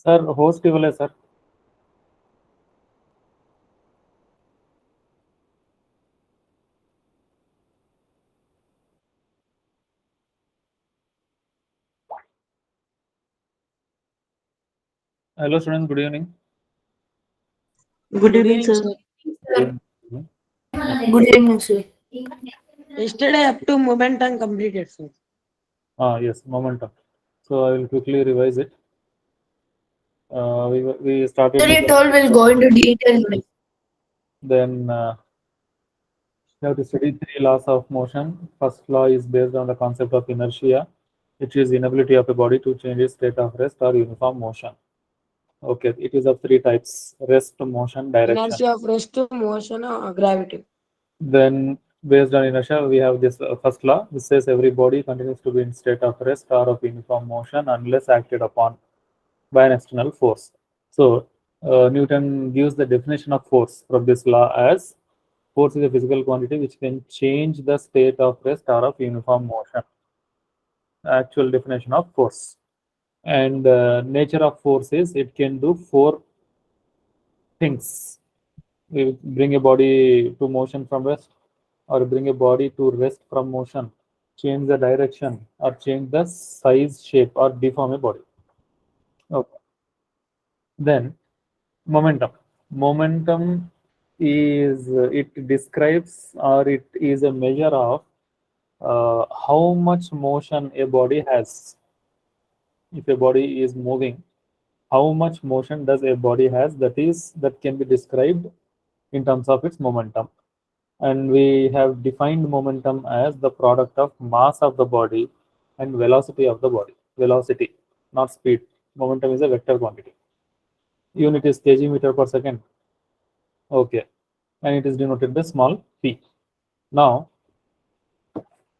Sir, host ಇವಲ್ಲೇ sir. Hello students, good evening. Good evening, sir. Good evening. Good evening, sir. Yesterday up to momentum completed, sir. Yes, momentum. So I will quickly revise it. We started Sir, with it all will go into detail. then you have to study three laws of motion. First law is based on the concept of inertia, which is inability of a body to change its state of rest or uniform motion. Okay, it is of three types: rest, motion, direction. Inertia of rest, motion, gravity. Then, based on inertia, we have this first law, which says every body continues to be in state of rest or of uniform motion unless acted upon by an external force. So, Newton gives the definition of force from this law as force is a physical quantity which can change the state of rest or of uniform motion. Actual definition of force. And nature of force is it can do four things. We bring a body to motion from rest, or bring a body to rest from motion, change the direction, or change the size, shape, or deform a body. Okay. Then momentum. Momentum is it describes or it is a measure of how much motion a body has. If a body is moving, how much motion does a body has, that can be described in terms of its momentum. And we have defined momentum as the product of mass of the body and velocity of the body. Velocity, not speed. Momentum is a vector quantity. Unit is kg meter per second. Okay. And it is denoted by small p. Now,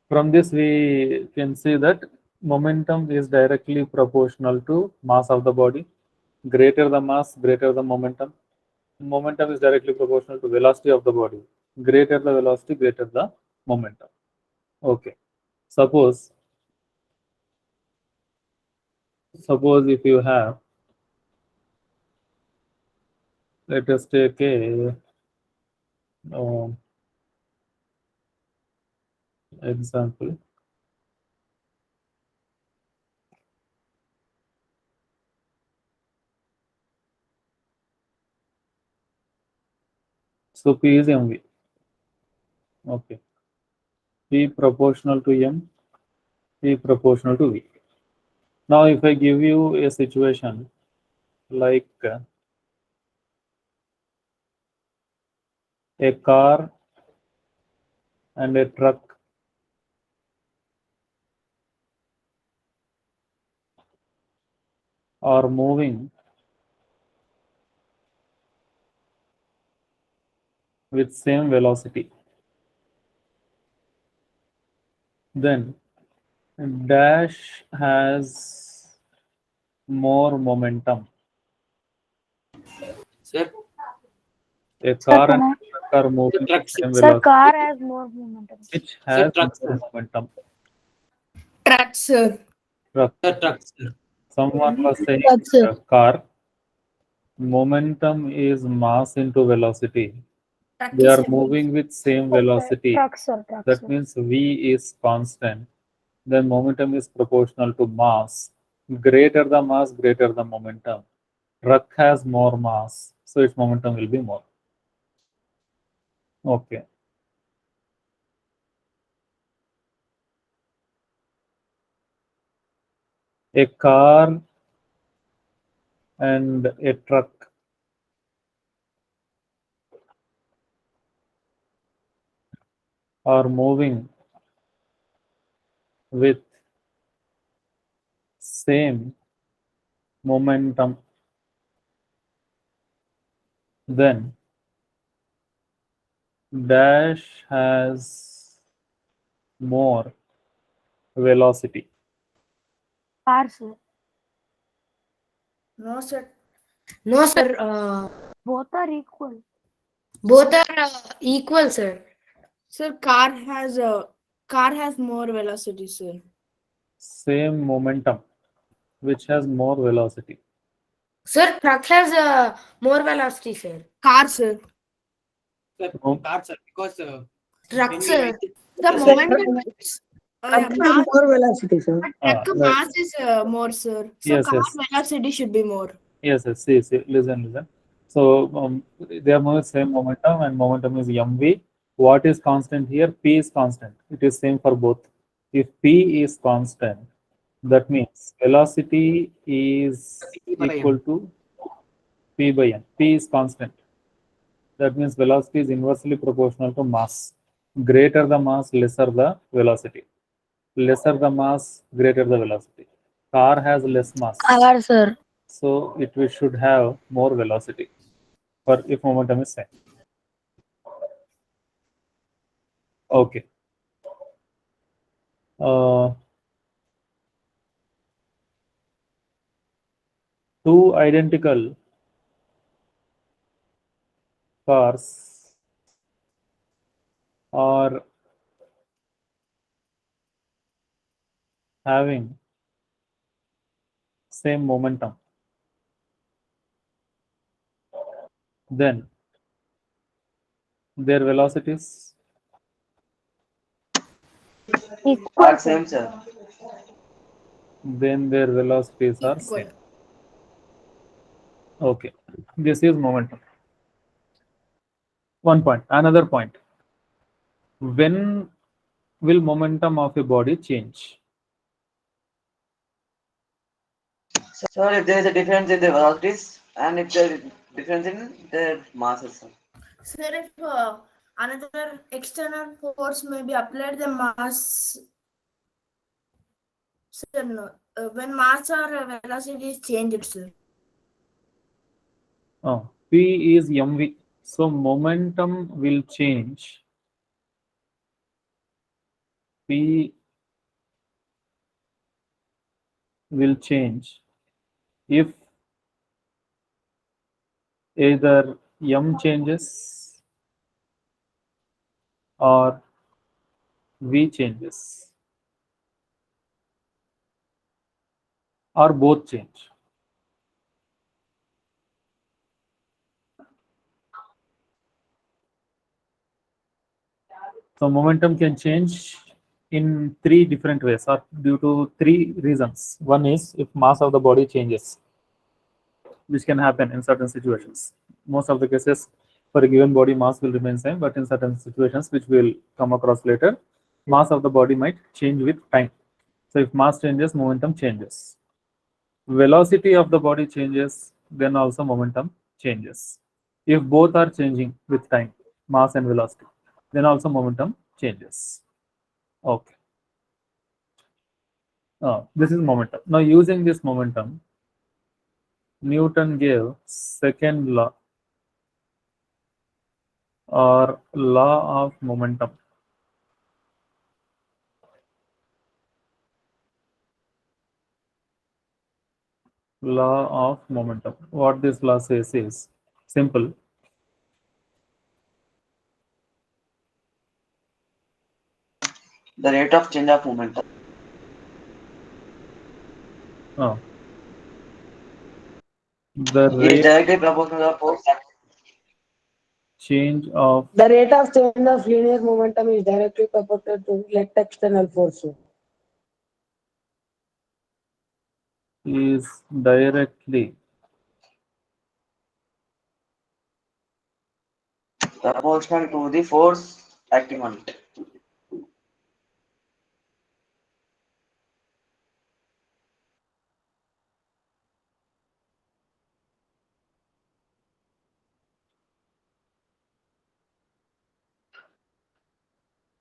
from this we can see that momentum is directly proportional to mass of the body. Greater the mass, greater the momentum. Momentum is directly proportional to velocity of the body. Greater the velocity, greater the momentum. Okay. Suppose if you have, let us take a example. So P is mv. Okay. P proportional to m, P proportional to v. Now, if I give you a situation like a car and a truck are moving with same velocity, then dash has more momentum. Sir, A Sir, car can and I? a truck are moving with truck, same Sir, velocity, car has more momentum. which sir, has truck, more sir. momentum. Truck, sir. Truck. Truck, sir. Someone was saying Truck, sir. car. Momentum is mass into velocity. Truck, They are sir. moving with same Okay, velocity. truck, sir, truck, That sir. means V is constant. Then momentum is proportional to mass. Greater the mass, greater the momentum. Truck has more mass, so its momentum will be more. Okay. A car and a truck are moving with same momentum, then dash has more velocity. Car, sir. No, sir. No, sir. Both are equal. Both are equal, sir. Sir, car has more velocity, sir. Same momentum, which has more velocity. Sir, truck has more velocity, sir. Car, sir. Oh. Car, sir, because Truck, when we sir. write The Sir, momentum. truck has more velocity, sir. Truck right. mass is more, sir. So Yes, car yes. velocity should be more. Yes, yes. See, listen. So they are more same momentum, and momentum is mv. What is constant here? P is constant. It is same for both. If P is constant, that means velocity is P by equal M. to P by N. P is constant. That means velocity is inversely proportional to mass. Greater the mass, lesser the velocity. Lesser the mass, greater the velocity. Car has less mass, Car, sir. so should have more velocity for if momentum is same. Okay. Two identical cars are having same momentum, then their velocities Equal, Are sir. same, sir. are Equal. same. Okay. This is momentum. One point. Another point. When will momentum of a body change? Sir, if there is a difference in the velocities and if there is difference in the masses, sir. Sir, if another external force may be applied, the mass, sir, no. When mass or velocity is changed, sir. Oh, P is mv. So momentum will change. P will change if either m changes or v changes or both change. So momentum can change in three different ways or due to three reasons. One is if mass of the body changes, which can happen in certain situations. Most of the cases for a given body mass will remain same, but in certain situations which we'll come across later, mass of the body might change with time. So if mass changes, momentum changes. Velocity of the body changes, then also momentum changes. If both are changing with time, mass and velocity, then also momentum changes. Okay. This is momentum. Now using this momentum, Newton gave second law or law of momentum. Law of momentum. What this law says is simple. The rate of change of momentum. The Is rate directly proportional to the force. change of The rate of change of linear momentum is directly proportional to net external force, sir. is directly Proportional to the force acting on it.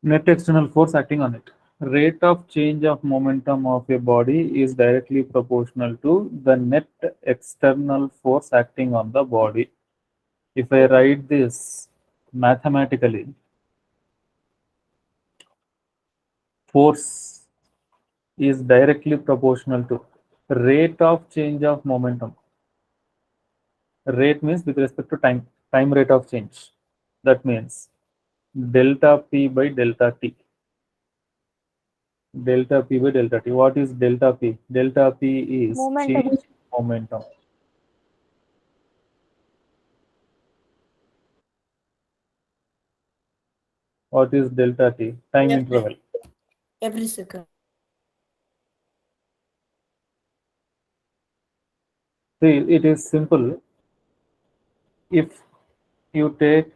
net external force acting on it. Rate of change of momentum of a body is directly proportional to the net external force acting on the body. If I write this mathematically, force is directly proportional to rate of change of momentum. Rate means with respect to time rate of change. That means delta P by delta T. Delta P by delta T. What is delta P? Delta P is Momentum. change in momentum. What is delta t? Time Yes, interval. every second. See, it is simple. If you take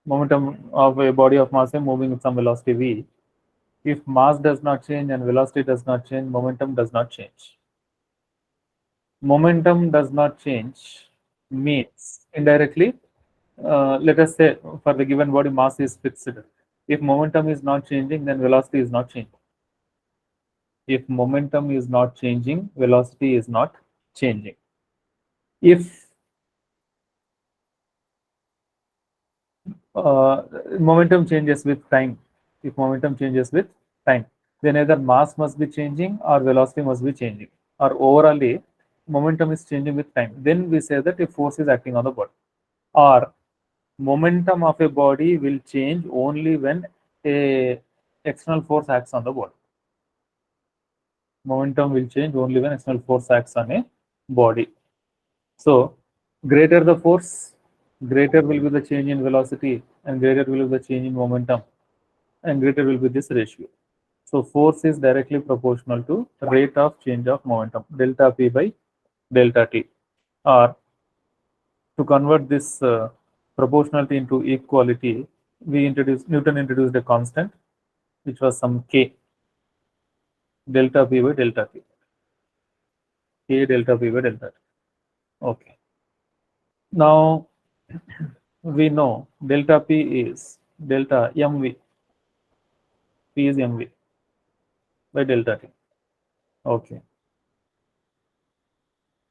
momentum of a body of mass moving with some velocity v, if mass does not change and velocity does not change, momentum does not change. Momentum does not change means indirectly, let us say for the given body mass is fixed. If momentum is not changing, then velocity is not changing. If momentum is not changing, velocity is not changing. If momentum changes with time, if momentum changes with time, then either mass must be changing or velocity must be changing, or overall momentum is changing with time. Then we say that a force is acting on the body, or momentum of a body will change only when a external force acts on the body. Momentum will change only when external force acts on a body. So, greater the force, greater will be the change in velocity, and greater will be the change in momentum, and greater will be this ratio. So, force is directly proportional to rate of change of momentum, delta P by delta T. Or to convert this proportionality into equality, Newton introduced a constant, which was some K, delta P by delta T. K delta P by delta T. Okay. Now, we know delta P is delta mv. P is mv by delta T. Okay.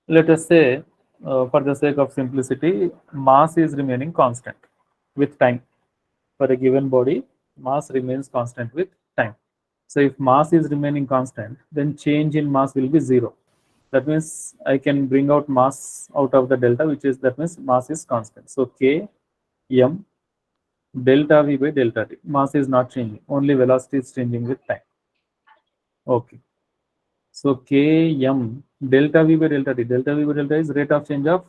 Let us say, for the sake of simplicity, mass is remaining constant with time. For a given body, mass remains constant with time. So if mass is remaining constant, then change in mass will be 0. That means I can bring out mass out of the delta, which is, that means mass is constant. So K m delta v by delta t. Mass is not changing, only velocity is changing with time. Okay. So K m delta v by delta t. Delta v by delta is rate of change of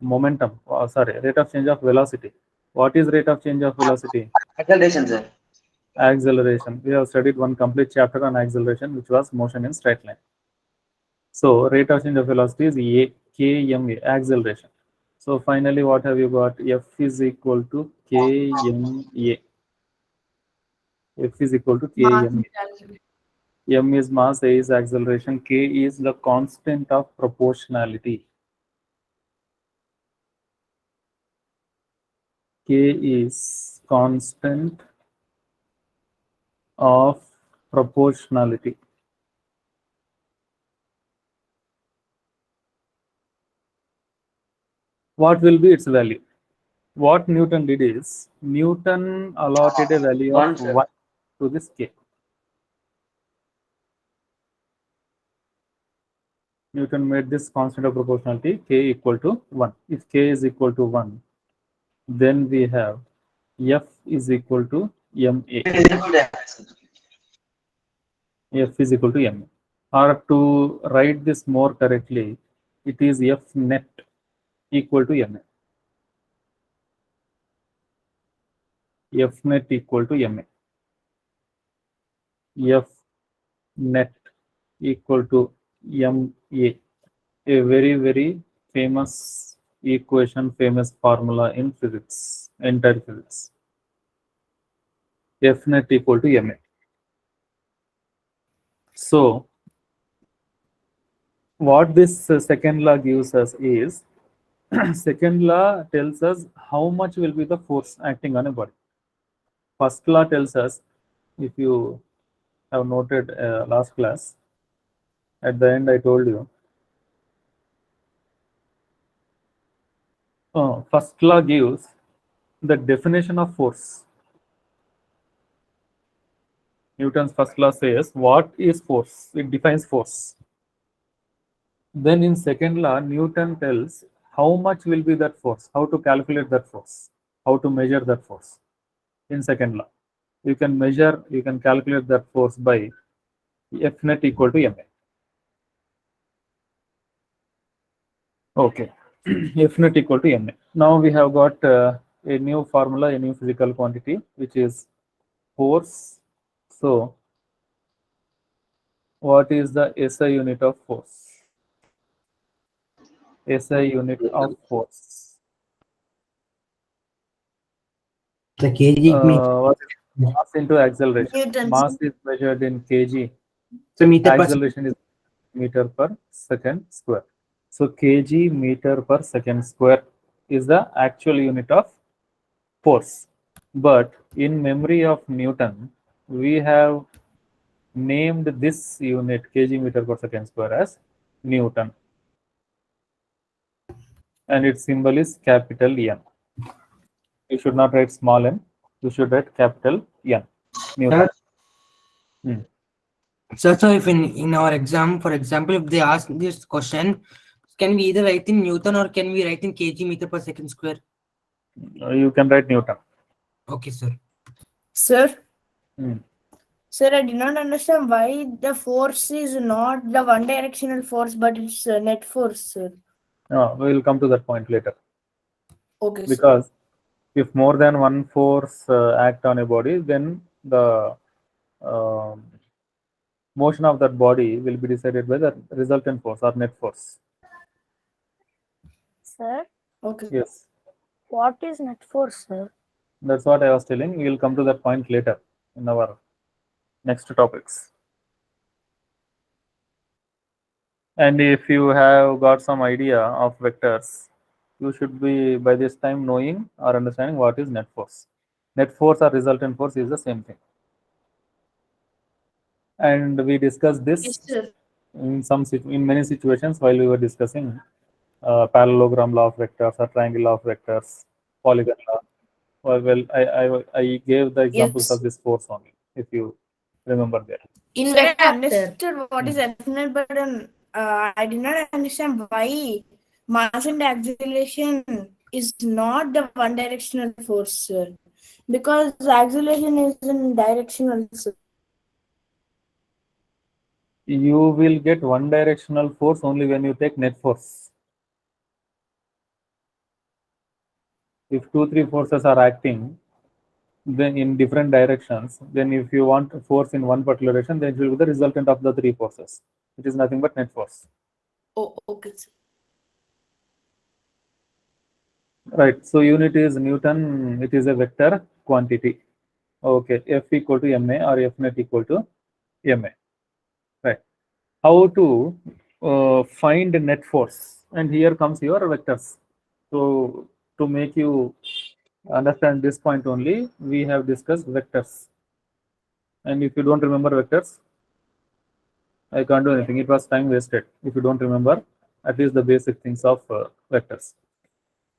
momentum. Rate of change of velocity. What is rate of change of velocity? Acceleration, sir. Acceleration. We have studied one complete chapter on acceleration, which was motion in straight line. So rate of change of velocity is kma, acceleration. So finally, what have you got? F is equal to kma. F is equal to Mass kma. acceleration. M is mass, A is acceleration, K is the constant of proportionality. K is constant of proportionality. What will be its value? What Newton did is, Newton allotted a value of One, sir. 1 to this K. Newton made this constant of proportionality K equal to 1. If K is equal to 1, then we have F is equal to ma. F is equal to ma. Or to write this more correctly, it is F net equal to ma. F net equal to ma. F net equal to ma. A very, very famous equation, famous formula in physics, entire physics. F net equal to ma. So, what this second law gives us is, second law tells us how much will be the force acting on a body. First law tells us, if you have noted last class, at the end I told you, first law gives the definition of force. Newton's first law says what is force, it defines force. Then in second law, Newton tells how much will be that force, how to calculate that force, how to measure that force. In second law, you can measure, you can calculate that force by F net equal to ma. Okay, F net equal to ma. Now we have got a new formula, a new physical quantity, which is force. So, what is the SI unit of force? SI unit of force. The kg means What is mass into acceleration? Newtons. Mass is measured in kg. so meter per second. Acceleration is meter per second square. So kg meter per second square is the actual unit of force. But in memory of Newton, we have named this unit kg meter per second square as Newton. And its symbol is capital N. You should not write small n, you should write capital N. Newton. So if in our exam, for example, if they ask this question, can we either write in Newton or can we write in kg meter per second square? You can write Newton. Okay, sir. Sir, Hmm. sir, I did not understand why the force is not the one directional force, but it's net force, sir. No, we will come to that point later. Okay, sir. Because if more than one force act on a body, then the motion of that body will be decided by the resultant force or net force. Sir, Okay. Yes, what is net force, sir? that's what I was telling. We will come to that point later in our next topics. And if you have got some idea of vectors, you should be by this time knowing or understanding what is net force. Net force or resultant force is the same thing. And we discussed this Yes, sir. in many situations while we were discussing parallelogram law of vectors or triangle law of vectors, polygon law. Well, I gave the examples Yes. of this force only, if you remember there. In Sir, vector, I sir. understood what is definite, but I did not understand why mass and acceleration is not the one directional force, sir. Because acceleration is in directional, sir. You will get one directional force only when you take net force. If 2-3 forces are acting, then in different directions, then if you want force in one particular direction, then it will be the resultant of the 3 forces. It is nothing but net force. Oh, okay, sir. Right. So unit is Newton. It is a vector quantity. Okay. F equal to ma or F net equal to ma. Right. How to find net force? And here comes your vectors. So to make you understand this point only, we have discussed vectors. And if you don't remember vectors, I can't do anything. It was time wasted if you don't remember at least the basic things of vectors.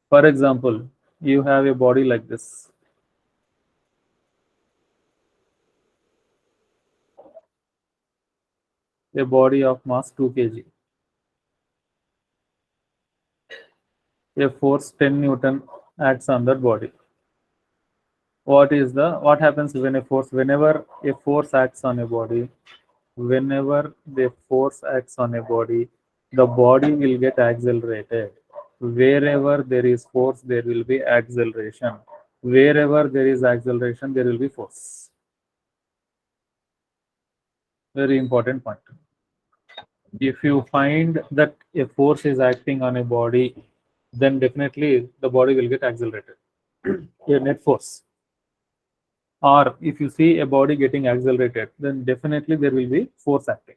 For example, you have a body like this. A body of mass 2 kg. A force 10 Newton acts on that body. What happens when whenever a force acts on a body, whenever the force acts on a body, the body will get accelerated. Wherever there is force, there will be acceleration. Wherever there is acceleration, there will be force. Very important point. If you find that a force is acting on a body, then definitely the body will get accelerated. A net force. Or if you see a body getting accelerated, then definitely there will be force acting.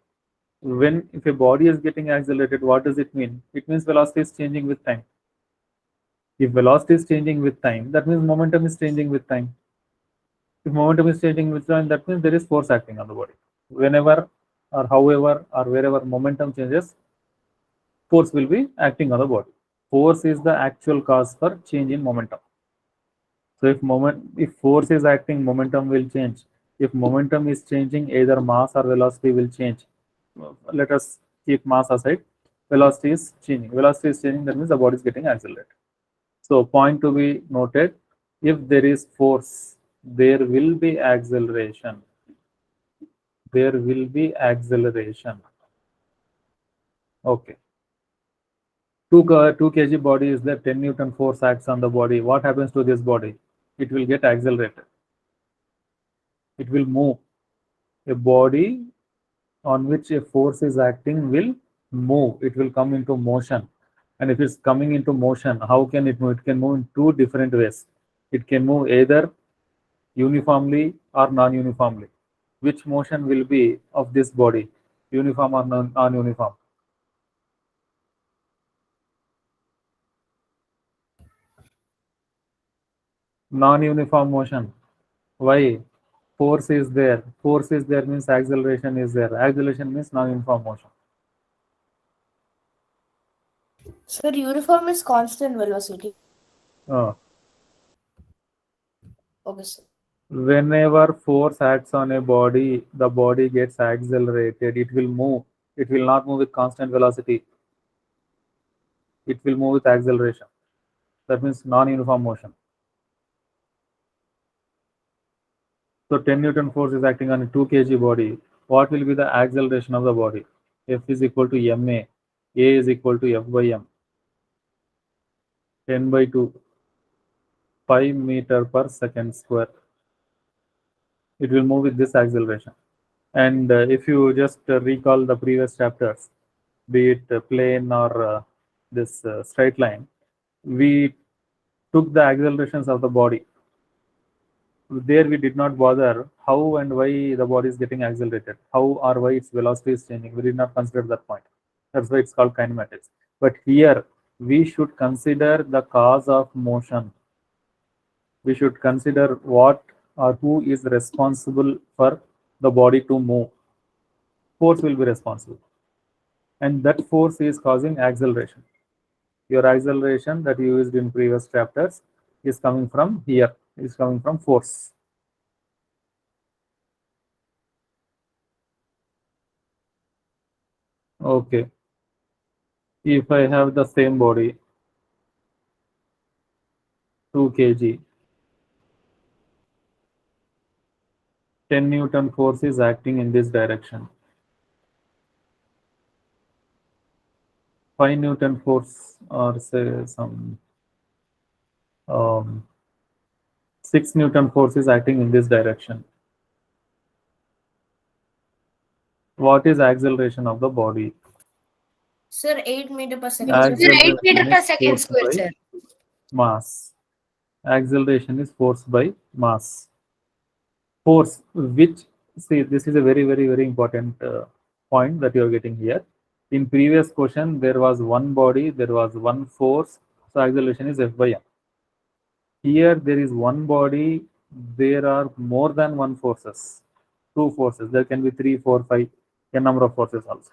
If a body is getting accelerated, what does it mean? It means velocity is changing with time. If velocity is changing with time, that means momentum is changing with time. If momentum is changing with time, that means there is force acting on the body. Whenever or however or wherever momentum changes, force will be acting on the body. Force is the actual cause for change in momentum. So if force is acting, momentum will change. If momentum is changing, either mass or velocity will change. Let us keep mass aside. Velocity is changing. Velocity is changing, that means the body is getting accelerated. So point to be noted, if there is force, there will be acceleration. There will be acceleration. Okay. 2 kg body is there, 10 Newton force acts on the body. What happens to this body? It will get accelerated. It will move. A body on which a force is acting will move. It will come into motion. And if it's coming into motion, how can it move? It can move in two different ways. It can move either uniformly or non-uniformly. Which motion will be of this body? Uniform or non-uniform? Non-uniform motion. Why? Force is there. Force is there means acceleration is there. Acceleration means non-uniform motion. Sir, uniform is constant velocity. Okay, sir. Whenever force acts on a body, the body gets accelerated. It will move. It will not move with constant velocity. It will move with acceleration. That means non-uniform motion. So 10 Newton force is acting on a 2 kg body. What will be the acceleration of the body? F is equal to ma. A is equal to F by m. 10 by 2. 5 meter per second square. It will move with this acceleration. And if you just recall the previous chapters, be it plane or this straight line, we took the accelerations of the body. There we did not bother how and why the body is getting accelerated, how or why its velocity is changing. We did not consider that point. That's why it's called kinematics. But here we should consider the cause of motion. We should consider what or who is responsible for the body to move. Force will be responsible. And that force is causing acceleration. Your acceleration that you used in previous chapters is coming from here, is coming from force. Okay. If I have the same body, 2 kg, 10 Newton force is acting in this direction. 5 Newton force, or say some 6 Newton force is acting in this direction. What is acceleration of the body? Sir, 8 meter per second. Sir, 8 Acceleration meter per is second force square, by sir. mass. Acceleration is force by mass. Force, which, see, this is a very important point that you are getting here. In previous question, there was one body, there was one force, so acceleration is F by m. Here there is one body, there are more than one forces, two forces. There can be 3, 4, 5, a number of forces also.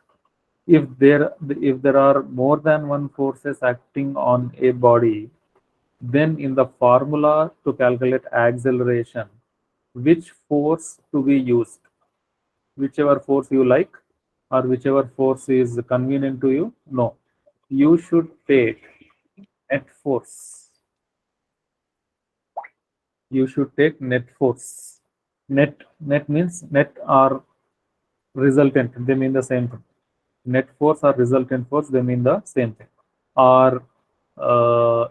If there are more than one forces acting on a body, then in the formula to calculate acceleration, which force to be used? Whichever force you like or whichever force is convenient to you? No. You should take net force. You should take net force. Net means net or resultant. They mean the same thing. Net force or resultant force, they mean the same thing. Or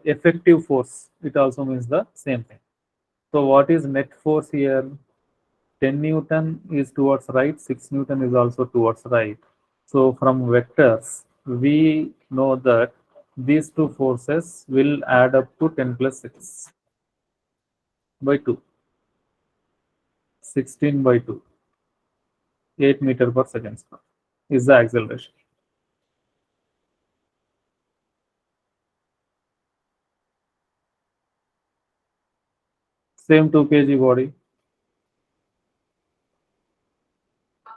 effective force, it also means the same thing. So what is net force here? 10 Newton is towards right, 6 Newton is also towards right. So from vectors, we know that these two forces will add up to 10 plus 6 by 2. 16 by 2. 8 meter per second square is the acceleration. Same 2 kg body.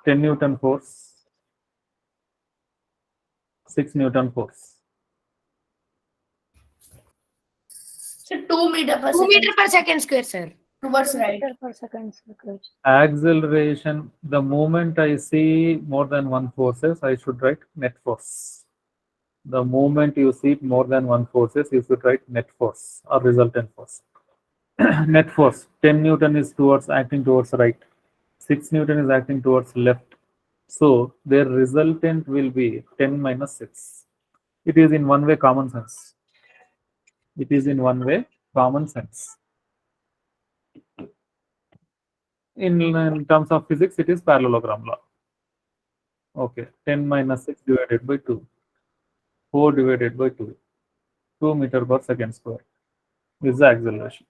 10 Newton force. 6 Newton force. Sir, 2 meter per 2 second. meter per second square, sir. Towards right. Meter per second square. Acceleration, the moment I see more than one forces, I should write net force. The moment you see more than one forces, you should write net force or resultant force. Net force, 10 Newton is acting towards right, 6 Newton is acting towards left. So their resultant will be 10 minus 6. It is in one way common sense. It is in one way common sense. in terms of physics, it is parallelogram law. Okay, 10 minus 6 divided by 2, 4 divided by 2, 2 meter per second square is the acceleration.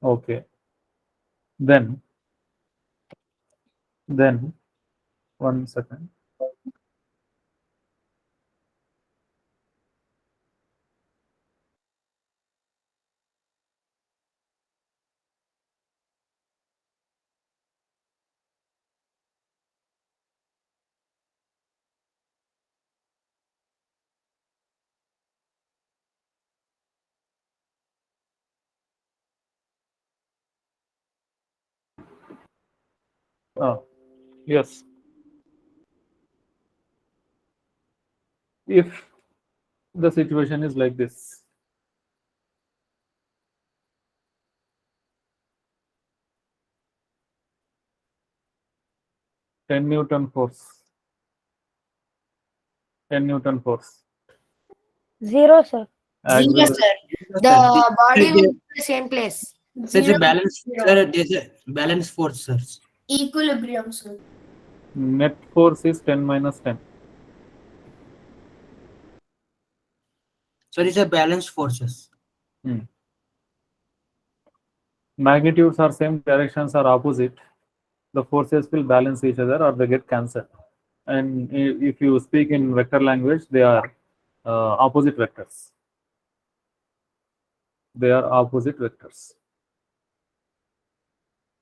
Okay, then 1 second. Yes. If the situation is like this, ten Newton force, 10 Newton force, 0, sir. Zero, acceleration, sir. The body will be in the same place. Such a balance, sir. There's a balance force, sir. Equilibrium, sir. net force is 10 minus 10. So these are balanced forces. Magnitudes are same, directions are opposite. The forces will balance each other or they get cancelled. And if you speak in vector language, they are opposite vectors. They are opposite vectors.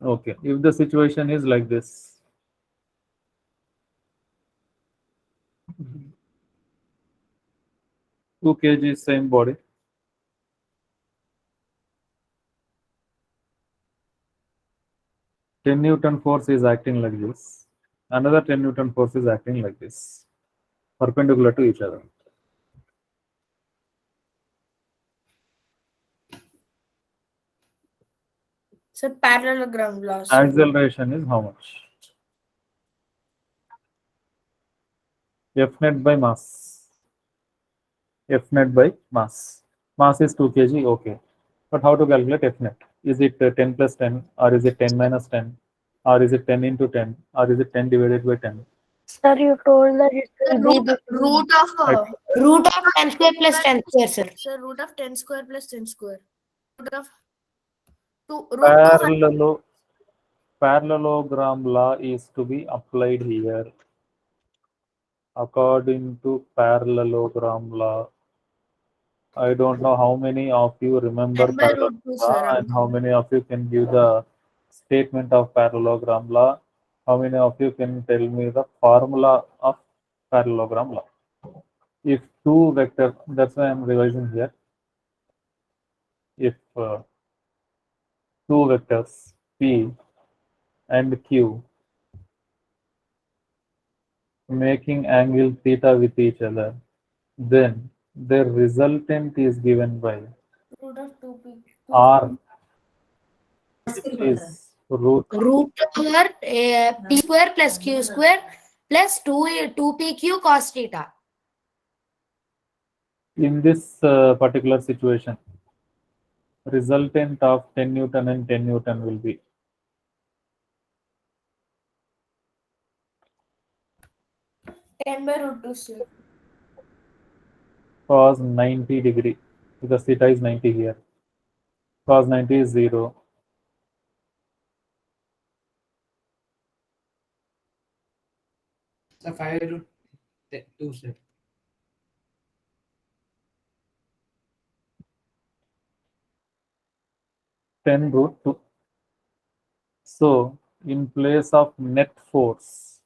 Okay, if the situation is like this, two kg same body, 10 Newton force is acting like this. Another 10 Newton force is acting like this, perpendicular to each other. So parallelogram law, sir. Acceleration is how much? F net by mass. F net by mass. Mass is 2 kg, okay. But how to calculate F net? Is it 10 plus 10, or is it 10 minus 10, or is it 10 into 10, or is it 10 divided by 10? Sir, you told that it The will be root of 10 square plus 10 square, sir. So root of 10 square plus 10 square. Root of root Parallelogram law is to be applied here. According to parallelogram law, I don't know how many of you remember 10 by root 2, parallelogram sir. law and how many of you can give the statement of parallelogram law. How many of you can tell me the formula of parallelogram law? If two vectors, that's why I'm revising here. If two vectors P and Q making angle theta with each other, then their resultant is given by Root of 2p. R, which is root. Root over p square plus q square plus 2pq cos theta. In this particular situation, resultant of 10 Newton and 10 Newton will be 10 by root 2, sir. cos 90 degree, because theta is 90 here. Cos 90 is 0. So 5 root 2, sir. 10 root 2. So in place of net force,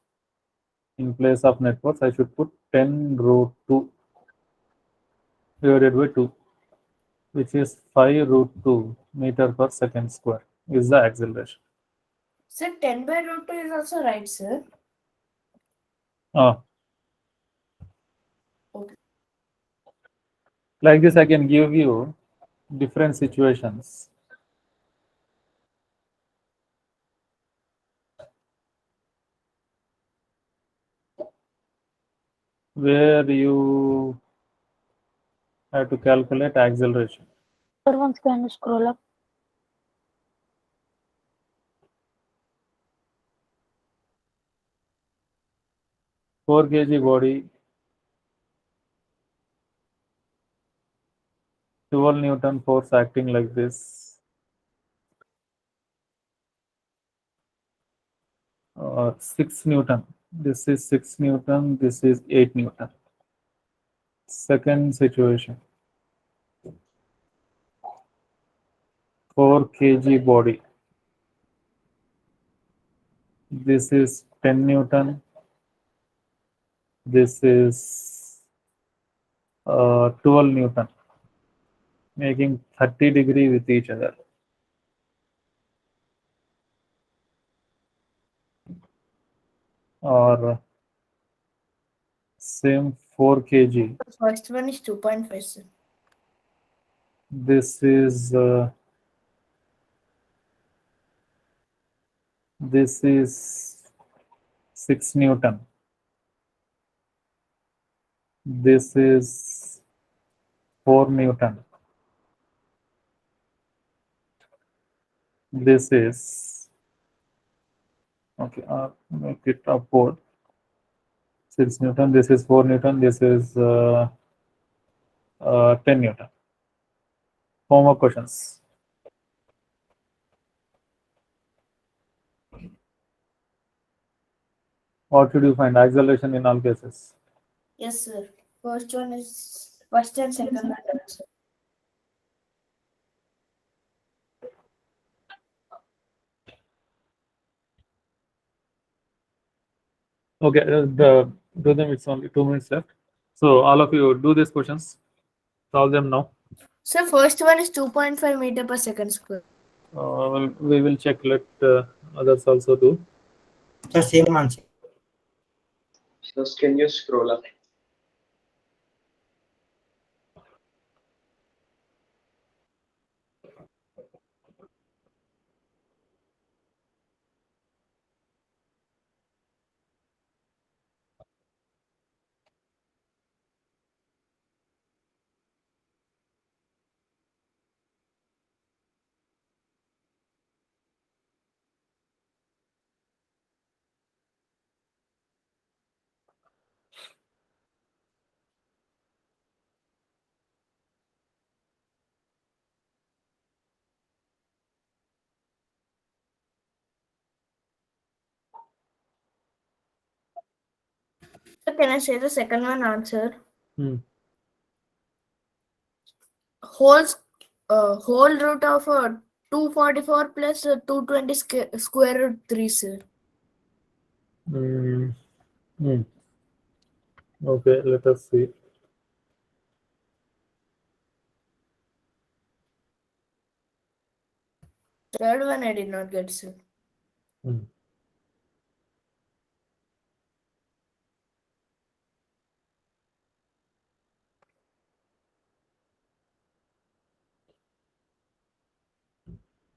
I should put 10 root 2 divided by 2, which is 5 root 2 meter per second square is the acceleration. Sir, 10 by root 2 is also right, sir. Okay. Like this, I can give you different situations. Where you have to calculate acceleration. Sir, once can you scroll up? 4 kg body, 12 Newton force acting like this. 6 Newton. This is 6 Newton. This is 8 Newton. Second situation. 4 kg body. This is 10 Newton. This is 12 Newton, making 30 degree with each other. Or same 4 kg. The first one is 2.5, sir. This is 6 Newton. This is 4 Newton. This is okay. Make it upward. 6 Newton. This is 4 Newton. This is 10 Newton. 4 more questions. What should you find? Acceleration in all cases. Yes, sir. First one is first and second one, sir. Okay, do them. It's only 2 minutes left. So all of you do these questions. Solve them now. So first one is 2.5 meter per second square. We will check. Let others also do. The same answer. So can you scroll up? So can I say the second one answer? Whole root of 244 plus 220 square root 3, sir. Okay, let us see. Third one I did not get, sir.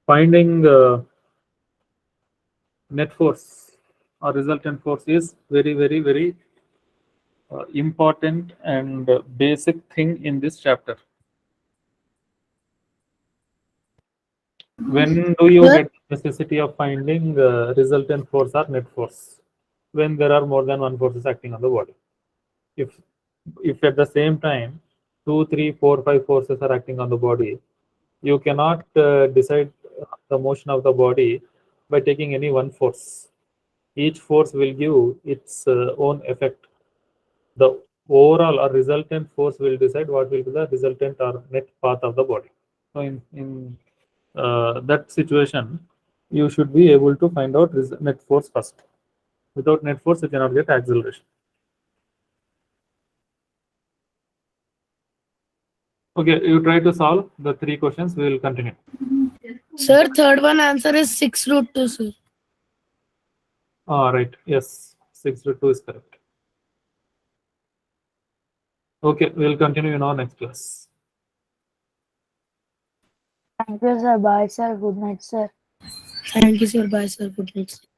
Finding net force or resultant force is very, very, very important and basic thing in this chapter. When do you get necessity of finding resultant force or net force? When there are more than one forces acting on the body. If at the same time 2, 3, 4, 5 forces are acting on the body, you cannot decide the motion of the body by taking any one force. Each force will give its own effect. The overall or resultant force will decide what will be the resultant or net path of the body. So in that situation, you should be able to find out net force first. Without net force, you cannot get acceleration. Okay, you try to solve the 3 questions. We will continue. Sir, third one answer is 6 root 2, sir. Right. Yes, 6 to 2 is correct. Okay, we will continue in our next class. Thank you, sir. Bye, sir. Good night, sir. Thank you, sir. Bye, sir. Good night, sir.